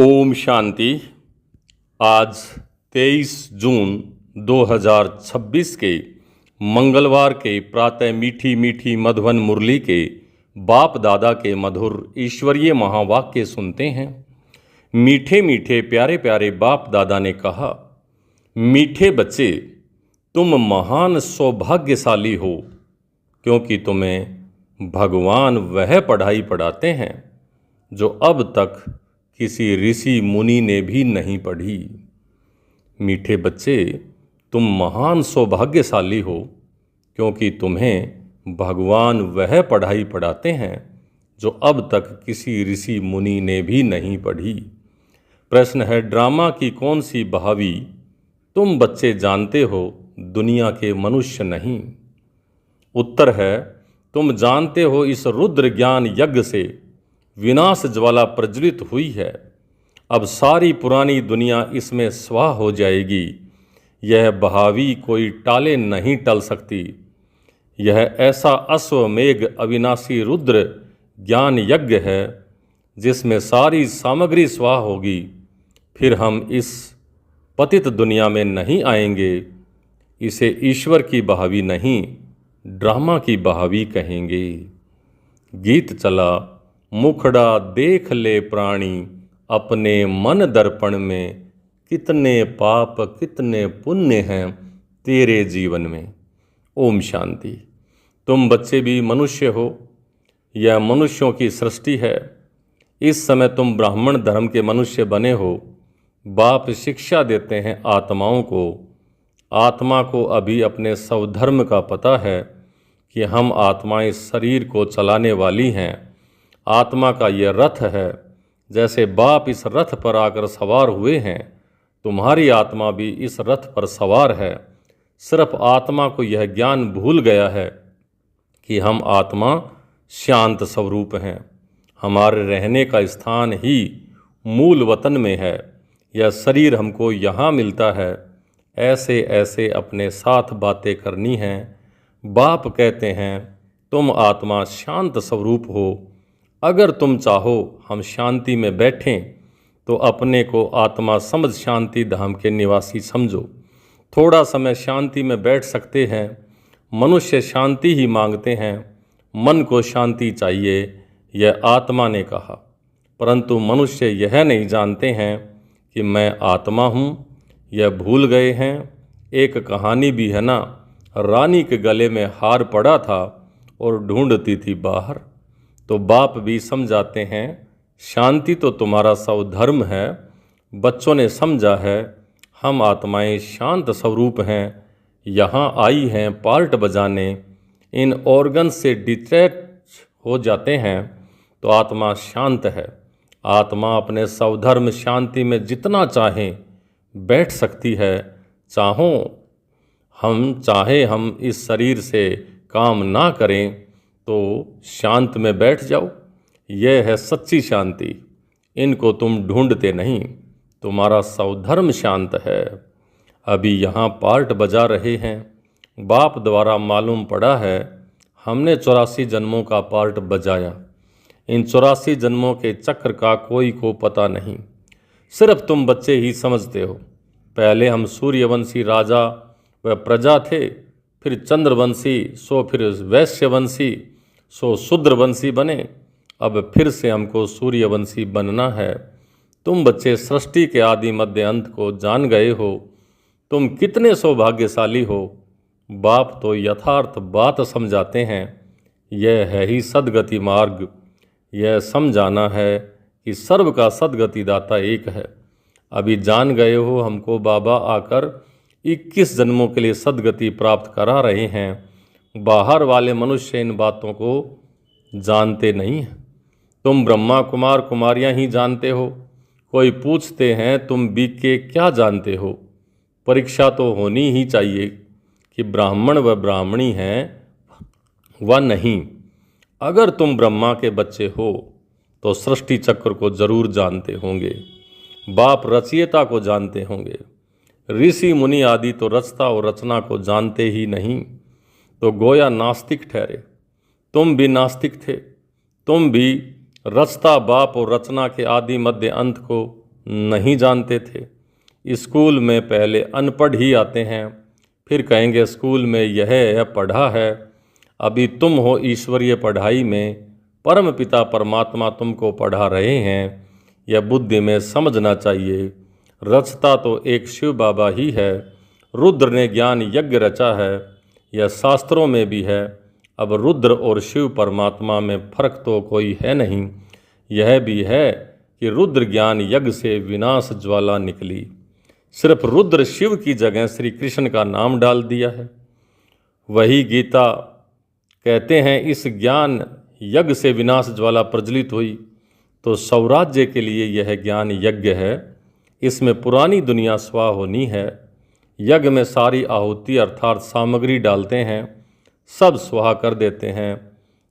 ओम शांति। आज 23 जून 2026 के मंगलवार के प्रातः मीठी मीठी मधुबन मुरली के बाप दादा के मधुर ईश्वरीय महावाक्य सुनते हैं। मीठे मीठे प्यारे प्यारे बाप दादा ने कहा, मीठे बच्चे, तुम महान सौभाग्यशाली हो, क्योंकि तुम्हें भगवान वह पढ़ाई पढ़ाते हैं जो अब तक किसी ऋषि मुनि ने भी नहीं पढ़ी। मीठे बच्चे, तुम महान सौभाग्यशाली हो, क्योंकि तुम्हें भगवान वह पढ़ाई पढ़ाते हैं जो अब तक किसी ऋषि मुनि ने भी नहीं पढ़ी। प्रश्न है, ड्रामा की कौन सी बहावी तुम बच्चे जानते हो, दुनिया के मनुष्य नहीं? उत्तर है, तुम जानते हो इस रुद्र ज्ञान यज्ञ से विनाश ज्वाला प्रज्वलित हुई है। अब सारी पुरानी दुनिया इसमें स्वाह हो जाएगी। यह बहावी कोई टाले नहीं टल सकती। यह ऐसा अश्वमेघ अविनाशी रुद्र ज्ञान यज्ञ है जिसमें सारी सामग्री स्वाह होगी। फिर हम इस पतित दुनिया में नहीं आएंगे। इसे ईश्वर की बहावी नहीं, ड्रामा की बहावी कहेंगे। गीत चला, मुखड़ा देख ले प्राणी अपने मन दर्पण में, कितने पाप कितने पुण्य हैं तेरे जीवन में। ओम शांति। तुम बच्चे भी मनुष्य हो, यह मनुष्यों की सृष्टि है। इस समय तुम ब्राह्मण धर्म के मनुष्य बने हो। बाप शिक्षा देते हैं आत्माओं को। आत्मा को अभी अपने स्वधर्म का पता है कि हम आत्माएं शरीर को चलाने वाली हैं। आत्मा का यह रथ है। जैसे बाप इस रथ पर आकर सवार हुए हैं, तुम्हारी आत्मा भी इस रथ पर सवार है। सिर्फ आत्मा को यह ज्ञान भूल गया है कि हम आत्मा शांत स्वरूप हैं। हमारे रहने का स्थान ही मूल वतन में है। यह शरीर हमको यहाँ मिलता है। ऐसे ऐसे अपने साथ बातें करनी हैं। बाप कहते हैं, तुम आत्मा शांत स्वरूप हो। अगर तुम चाहो हम शांति में बैठें तो अपने को आत्मा समझ शांति धाम के निवासी समझो। थोड़ा समय शांति में बैठ सकते हैं। मनुष्य शांति ही मांगते हैं, मन को शांति चाहिए, यह आत्मा ने कहा। परंतु मनुष्य यह नहीं जानते हैं कि मैं आत्मा हूँ। यह भूल गए हैं। एक कहानी भी है ना, रानी के गले में हार पड़ा था और ढूंढती थी बाहर। तो बाप भी समझाते हैं, शांति तो तुम्हारा स्वधर्म है। बच्चों ने समझा है, हम आत्माएं शांत स्वरूप हैं। यहाँ आई हैं पार्ट बजाने। इन ऑर्गन से डिटैच हो जाते हैं तो आत्मा शांत है। आत्मा अपने स्वधर्म शांति में जितना चाहें बैठ सकती है। चाहे हम इस शरीर से काम ना करें तो शांत में बैठ जाओ। यह है सच्ची शांति। इनको तुम ढूंढते नहीं, तुम्हारा स्वधर्म शांत है। अभी यहाँ पार्ट बजा रहे हैं। बाप द्वारा मालूम पड़ा है, हमने 84 जन्मों का पार्ट बजाया। इन 84 जन्मों के चक्र का कोई को पता नहीं, सिर्फ तुम बच्चे ही समझते हो। पहले हम सूर्यवंशी राजा व प्रजा थे, फिर चंद्रवंशी, सो फिर वैश्यवंशी, सो शूद्रवंशी बने। अब फिर से हमको सूर्यवंशी बनना है। तुम बच्चे सृष्टि के आदि मध्य अंत को जान गए हो। तुम कितने सौभाग्यशाली हो। बाप तो यथार्थ बात समझाते हैं। यह है ही सदगति मार्ग। यह समझाना है कि सर्व का सदगति दाता एक है। अभी जान गए हो। हमको बाबा आकर 21 जन्मों के लिए सदगति प्राप्त करा रहे हैं। बाहर वाले मनुष्य इन बातों को जानते नहीं हैं। तुम ब्रह्मा कुमार कुमारियाँ ही जानते हो। कोई पूछते हैं, तुम बीके क्या जानते हो? परीक्षा तो होनी ही चाहिए कि ब्राह्मण व ब्राह्मणी हैं व नहीं। अगर तुम ब्रह्मा के बच्चे हो तो सृष्टि चक्र को जरूर जानते होंगे। बाप रचयिता को जानते होंगे। ऋषि मुनि आदि तो रचता और रचना को जानते ही नहीं, तो गोया नास्तिक ठहरे। तुम भी नास्तिक थे। तुम भी रचता बाप और रचना के आदि मध्य अंत को नहीं जानते थे। स्कूल में पहले अनपढ़ ही आते हैं, फिर कहेंगे स्कूल में यह पढ़ा है। अभी तुम हो ईश्वरीय पढ़ाई में, परम पिता परमात्मा तुमको पढ़ा रहे हैं। यह बुद्धि में समझना चाहिए। रचता तो एक शिव बाबा ही है। रुद्र ने ज्ञान यज्ञ रचा है, यह शास्त्रों में भी है। अब रुद्र और शिव परमात्मा में फर्क तो कोई है नहीं। यह भी है कि रुद्र ज्ञान यज्ञ से विनाश ज्वाला निकली। सिर्फ रुद्र शिव की जगह श्री कृष्ण का नाम डाल दिया है। वही गीता कहते हैं इस ज्ञान यज्ञ से विनाश ज्वाला प्रज्वलित हुई, तो स्वराज्य के लिए यह ज्ञान यज्ञ है। इसमें पुरानी दुनिया स्वाह होनी है। यज्ञ में सारी आहुति अर्थात सामग्री डालते हैं, सब स्वाह कर देते हैं,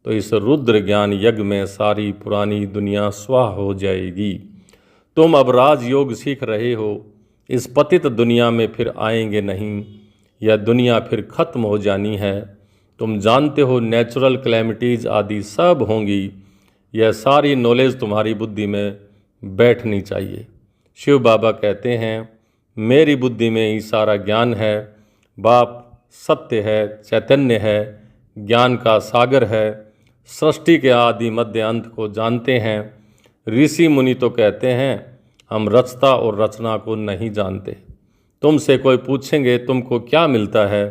तो इस रुद्र ज्ञान यज्ञ में सारी पुरानी दुनिया स्वाह हो जाएगी। तुम अब राजयोग सीख रहे हो, इस पतित दुनिया में फिर आएंगे नहीं। यह दुनिया फिर खत्म हो जानी है। तुम जानते हो नेचुरल कैलेमिटीज़ आदि सब होंगी। यह सारी नॉलेज तुम्हारी बुद्धि में बैठनी चाहिए। शिव बाबा कहते हैं मेरी बुद्धि में ही सारा ज्ञान है। बाप सत्य है, चैतन्य है, ज्ञान का सागर है, सृष्टि के आदि मध्य अंत को जानते हैं। ऋषि मुनि तो कहते हैं हम रचता और रचना को नहीं जानते। तुमसे कोई पूछेंगे तुमको क्या मिलता है,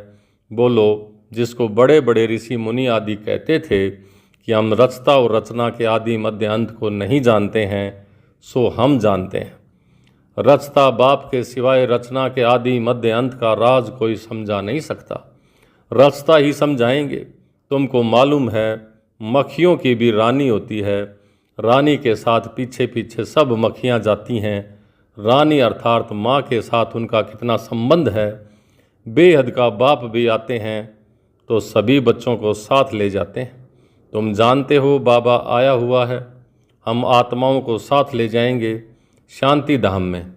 बोलो जिसको बड़े बड़े ऋषि मुनि आदि कहते थे कि हम रचता और रचना के आदि मध्य अंत को नहीं जानते हैं, सो हम जानते हैं। रचता बाप के सिवाय रचना के आदि मध्य अंत का राज कोई समझा नहीं सकता। रचता ही समझाएंगे। तुमको मालूम है मक्खियों की भी रानी होती है। रानी के साथ पीछे पीछे सब मक्खियाँ जाती हैं। रानी अर्थात माँ के साथ उनका कितना संबंध है। बेहद का बाप भी आते हैं तो सभी बच्चों को साथ ले जाते हैं। तुम जानते हो बाबा आया हुआ है। हम आत्माओं को साथ ले जाएंगे शांति धाम में।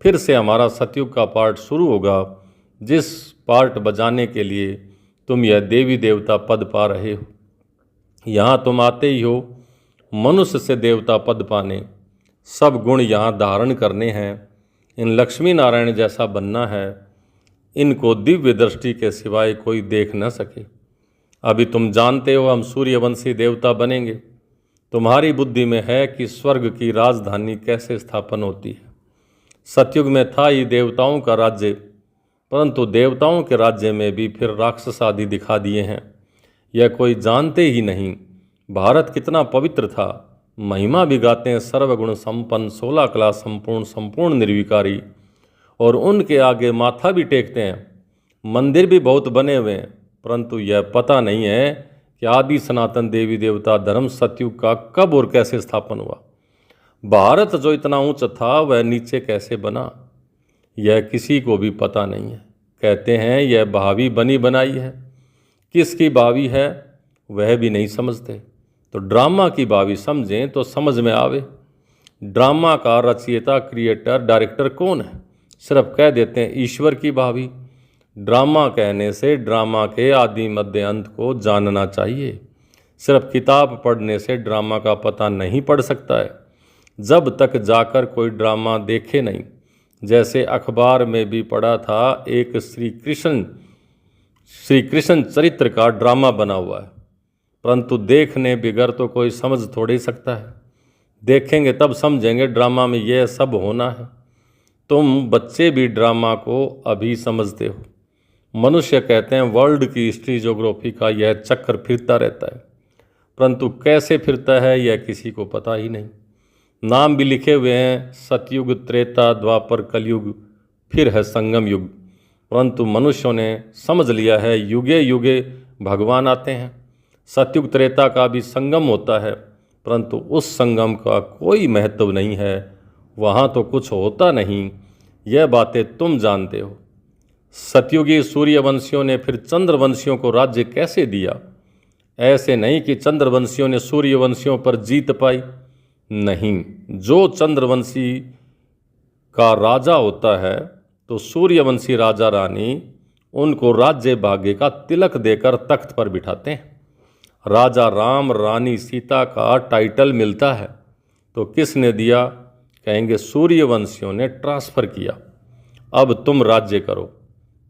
फिर से हमारा सतयुग का पार्ट शुरू होगा, जिस पार्ट बजाने के लिए तुम यह देवी देवता पद पा रहे हो। यहाँ तुम आते ही हो मनुष्य से देवता पद पाने। सब गुण यहाँ धारण करने हैं। इन लक्ष्मी नारायण जैसा बनना है। इनको दिव्य दृष्टि के सिवाय कोई देख न सके। अभी तुम जानते हो हम सूर्यवंशी देवता बनेंगे। तुम्हारी बुद्धि में है कि स्वर्ग की राजधानी कैसे स्थापन होती है। सतयुग में था ही देवताओं का राज्य, परंतु देवताओं के राज्य में भी फिर राक्षस आदि दिखा दिए हैं। यह कोई जानते ही नहीं। भारत कितना पवित्र था। महिमा भी गाते हैं सर्वगुण संपन्न, 16 कला संपूर्ण, संपूर्ण निर्विकारी, और उनके आगे माथा भी टेकते हैं। मंदिर भी बहुत बने हुए हैं, परंतु यह पता नहीं है कि आदि सनातन देवी देवता धर्म सतयुग का कब और कैसे स्थापन हुआ। भारत जो इतना ऊंचा था वह नीचे कैसे बना, यह किसी को भी पता नहीं है। कहते हैं यह भावी बनी बनाई है। किसकी भावी है वह भी नहीं समझते। तो ड्रामा की भावी समझें तो समझ में आवे। ड्रामा का रचयिता, क्रिएटर, डायरेक्टर कौन है? सिर्फ कह देते हैं ईश्वर की भावी। ड्रामा कहने से ड्रामा के आदि मध्य अंत को जानना चाहिए। सिर्फ किताब पढ़ने से ड्रामा का पता नहीं पड़ सकता है, जब तक जाकर कोई ड्रामा देखे नहीं। जैसे अखबार में भी पढ़ा था एक श्री कृष्ण चरित्र का ड्रामा बना हुआ है, परंतु देखने बिगर तो कोई समझ थोड़ी सकता है। देखेंगे तब समझेंगे ड्रामा में यह सब होना है। तुम बच्चे भी ड्रामा को अभी समझते हो। मनुष्य कहते हैं वर्ल्ड की हिस्ट्री ज्योग्राफी का यह चक्कर फिरता रहता है, परंतु कैसे फिरता है यह किसी को पता ही नहीं। नाम भी लिखे हुए हैं सतयुग, त्रेता, द्वापर, कलयुग, फिर है संगम युग, परंतु मनुष्यों ने समझ लिया है युगे युगे भगवान आते हैं। सतयुग त्रेता का भी संगम होता है, परंतु उस संगम का कोई महत्व नहीं है। वहाँ तो कुछ होता नहीं। यह बातें तुम जानते हो। सतयुगी सूर्यवंशियों ने फिर चंद्रवंशियों को राज्य कैसे दिया? ऐसे नहीं कि चंद्रवंशियों ने सूर्यवंशियों पर जीत पाई। नहीं, जो चंद्रवंशी का राजा होता है तो सूर्यवंशी राजा रानी उनको राज्य भाग्य का तिलक देकर तख्त पर बिठाते हैं। राजा राम, रानी सीता का टाइटल मिलता है तो किसने दिया? कहेंगे सूर्यवंशियों ने ट्रांसफ़र किया, अब तुम राज्य करो।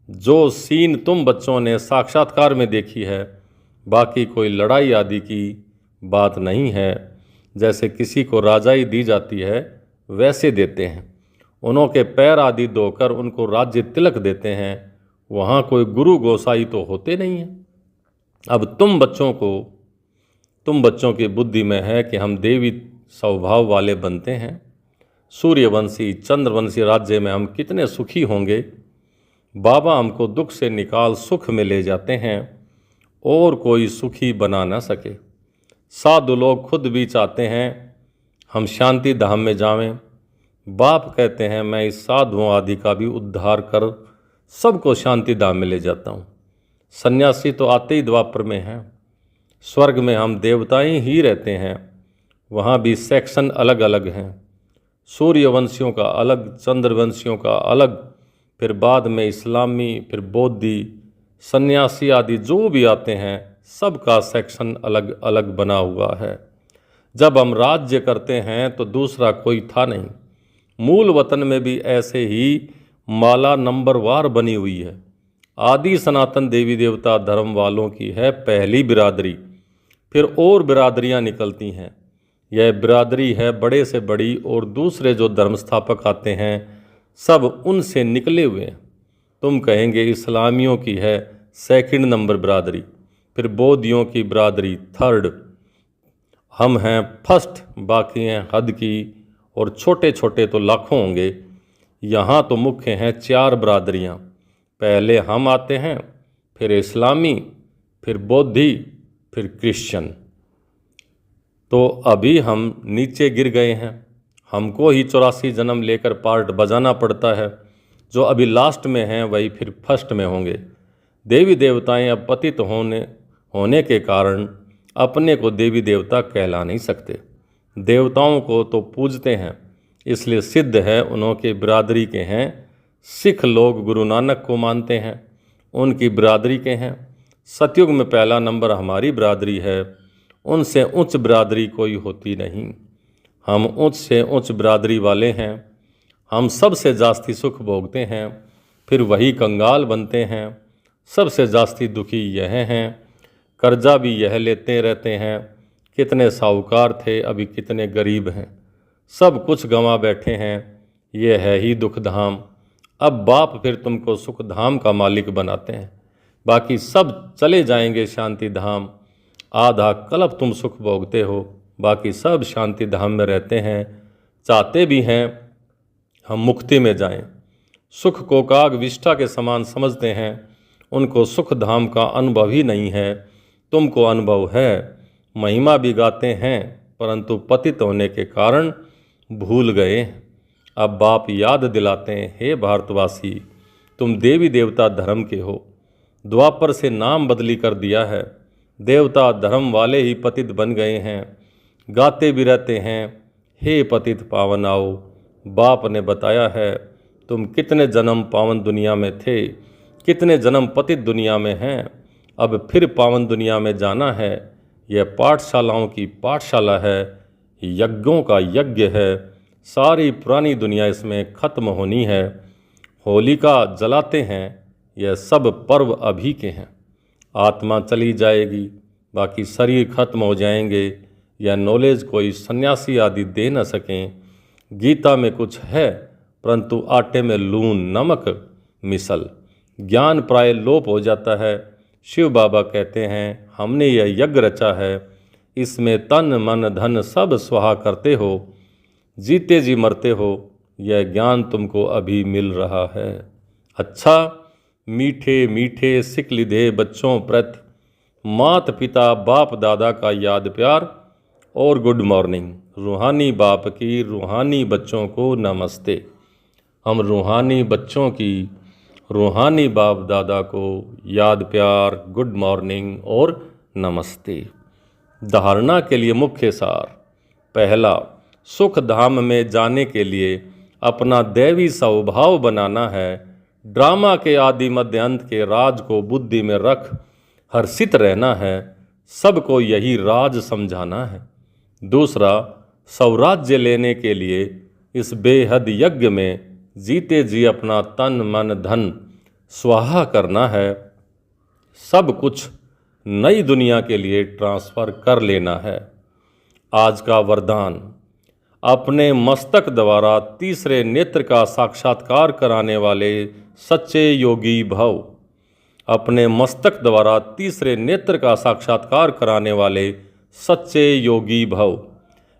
जो सीन तुम बच्चों ने साक्षात्कार में देखी है, बाकी कोई लड़ाई आदि की बात नहीं है। जैसे किसी को राजाई दी जाती है वैसे देते हैं, उन्हों के पैर आदि धोकर उनको राज्य तिलक देते हैं। वहाँ कोई गुरु गोसाई तो होते नहीं हैं। अब तुम बच्चों की बुद्धि में है कि हम देवी स्वभाव वाले बनते हैं। सूर्यवंशी चंद्रवंशी राज्य में हम कितने सुखी होंगे। बाबा हमको दुख से निकाल सुख में ले जाते हैं और कोई सुखी बना ना सके। साधु लोग खुद भी चाहते हैं हम शांति धाम में जावें। बाप कहते हैं मैं इस साधुओं आदि का भी उद्धार कर सबको शांति धाम में ले जाता हूँ। सन्यासी तो आते ही द्वापर में हैं। स्वर्ग में हम देवताएं ही रहते हैं, वहाँ भी सेक्शन अलग अलग हैं। सूर्यवंशियों का अलग, चंद्रवंशियों का अलग, फिर बाद में इस्लामी, फिर बौद्धि, सन्यासी आदि जो भी आते हैं सबका सेक्शन अलग अलग बना हुआ है। जब हम राज्य करते हैं तो दूसरा कोई था नहीं। मूल वतन में भी ऐसे ही माला नंबरवार बनी हुई है। आदि सनातन देवी देवता धर्म वालों की है पहली बिरादरी, फिर और बिरादरियां निकलती हैं। यह बिरादरी है बड़े से बड़ी, और दूसरे जो धर्म स्थापक आते हैं सब उनसे निकले हुए हैं। तुम कहेंगे इस्लामियों की है सेकंड नंबर बिरादरी, फिर बौद्धियों की बिरादरी थर्ड, हम हैं फर्स्ट, बाकी हैं हद की, और छोटे छोटे तो लाखों होंगे। यहाँ तो मुख्य हैं 4 बिरादरियाँ। पहले हम आते हैं, फिर इस्लामी, फिर बौद्धि, फिर क्रिश्चियन। तो अभी हम नीचे गिर गए हैं। हमको ही 84 जन्म लेकर पार्ट बजाना पड़ता है। जो अभी लास्ट में हैं वही फिर फर्स्ट में होंगे। देवी देवताएं अब पतित होने के कारण अपने को देवी देवता कहला नहीं सकते। देवताओं को तो पूजते हैं, इसलिए सिद्ध है उन्हों के बिरादरी के हैं। सिख लोग गुरु नानक को मानते हैं, उनकी बिरादरी के हैं। सतयुग में पहला नंबर हमारी बिरादरी है, उनसे उच्च बिरादरी कोई होती नहीं। हम उच्च से उच्च बिरादरी वाले हैं। हम सबसे जास्ती सुख भोगते हैं, फिर वही कंगाल बनते हैं। सबसे जास्ती दुखी यह हैं, कर्जा भी यह लेते रहते हैं। कितने साहूकार थे, अभी कितने गरीब हैं। सब कुछ गंवा बैठे हैं। ये है ही दुख धाम। अब बाप फिर तुमको सुख धाम का मालिक बनाते हैं, बाकी सब चले जाएंगे शांति धाम। आधा कल्प तुम सुख भोगते हो, बाकी सब शांति धाम में रहते हैं। चाहते भी हैं हम मुक्ति में जाएं। सुख को काग विष्ठा के समान समझते हैं, उनको सुख धाम का अनुभव ही नहीं है। तुमको अनुभव है, महिमा भी गाते हैं, परंतु पतित होने के कारण भूल गए। अब बाप याद दिलाते हैं, हे भारतवासी, तुम देवी देवता धर्म के हो। द्वापर से नाम बदली कर दिया है। देवता धर्म वाले ही पतित बन गए हैं। गाते भी रहते हैं, हे पतित पावन आओ। बाप ने बताया है तुम कितने जन्म पावन दुनिया में थे, कितने जन्म पतित दुनिया में हैं। अब फिर पावन दुनिया में जाना है। यह पाठशालाओं की पाठशाला है, यज्ञों का यज्ञ है। सारी पुरानी दुनिया इसमें खत्म होनी है। होलिका जलाते हैं, यह सब पर्व अभी के हैं। आत्मा चली जाएगी, बाकी शरीर खत्म हो जाएंगे। यह नॉलेज कोई सन्यासी आदि दे न सकें। गीता में कुछ है, परंतु आटे में लून नमक मिसल ज्ञान प्राय लोप हो जाता है। शिव बाबा कहते हैं हमने यह यज्ञ रचा है, इसमें तन मन धन सब स्वाहा करते हो, जीते जी मरते हो। यह ज्ञान तुमको अभी मिल रहा है। अच्छा, मीठे मीठे सिख लिधे बच्चों प्रति मात पिता बाप दादा का याद प्यार और गुड मॉर्निंग। रूहानी बाप की रूहानी बच्चों को नमस्ते। हम रूहानी बच्चों की रूहानी बाप दादा को याद प्यार, गुड मॉर्निंग और नमस्ते। धारणा के लिए मुख्य सार। पहला, सुख धाम में जाने के लिए अपना दैवी स्वभाव बनाना है। ड्रामा के आदि मध्य अंत के राज को बुद्धि में रख हर्षित रहना है। सबको यही राज समझाना है। दूसरा, स्वराज्य लेने के लिए इस बेहद यज्ञ में जीते जी अपना तन मन धन स्वाहा करना है। सब कुछ नई दुनिया के लिए ट्रांसफ़र कर लेना है। आज का वरदान, अपने मस्तक द्वारा तीसरे नेत्र का साक्षात्कार कराने वाले सच्चे योगी भव। अपने मस्तक द्वारा तीसरे नेत्र का साक्षात्कार कराने वाले सच्चे योगी भव।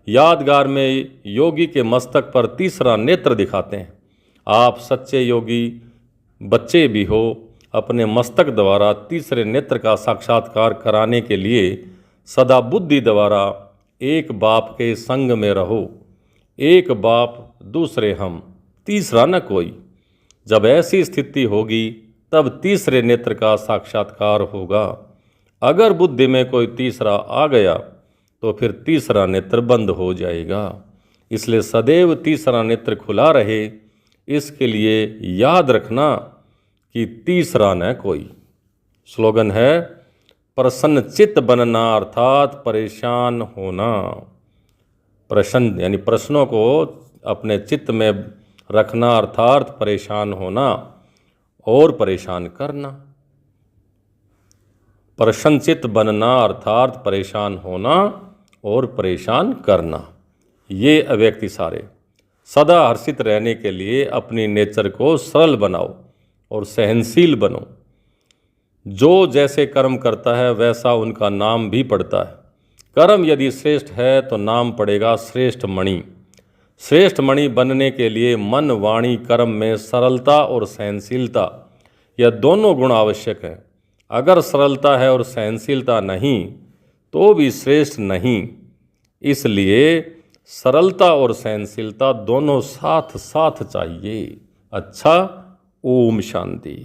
यादगार में योगी के मस्तक पर तीसरा नेत्र दिखाते हैं। आप सच्चे योगी बच्चे भी हो, अपने मस्तक द्वारा तीसरे नेत्र का साक्षात्कार कराने के लिए सदा बुद्धि द्वारा एक बाप के संग में रहो। एक बाप दूसरे हम, तीसरा न कोई। जब ऐसी स्थिति होगी तब तीसरे नेत्र का साक्षात्कार होगा। अगर बुद्धि में कोई तीसरा आ गया तो फिर तीसरा नेत्र बंद हो जाएगा। इसलिए सदैव तीसरा नेत्र खुला रहे, इसके लिए याद रखना कि तीसरा न कोई। स्लोगन है, प्रसन्न चित्त बनना अर्थात परेशान होना। प्रश्न यानी प्रश्नों को अपने चित्त में रखना अर्थात परेशान होना और परेशान करना। प्रसन्न चित्त बनना अर्थात परेशान होना और परेशान करना। ये अव्यक्त इशारे। सदा हर्षित रहने के लिए अपनी नेचर को सरल बनाओ और सहनशील बनो। जो जैसे कर्म करता है वैसा उनका नाम भी पड़ता है। कर्म यदि श्रेष्ठ है तो नाम पड़ेगा श्रेष्ठ मणि। श्रेष्ठ मणि बनने के लिए मन वाणी कर्म में सरलता और सहनशीलता, यह दोनों गुण आवश्यक हैं। अगर सरलता है और सहनशीलता नहीं तो भी श्रेष्ठ नहीं। इसलिए सरलता और सहनशीलता दोनों साथ साथ चाहिए। अच्छा, ओम शांति।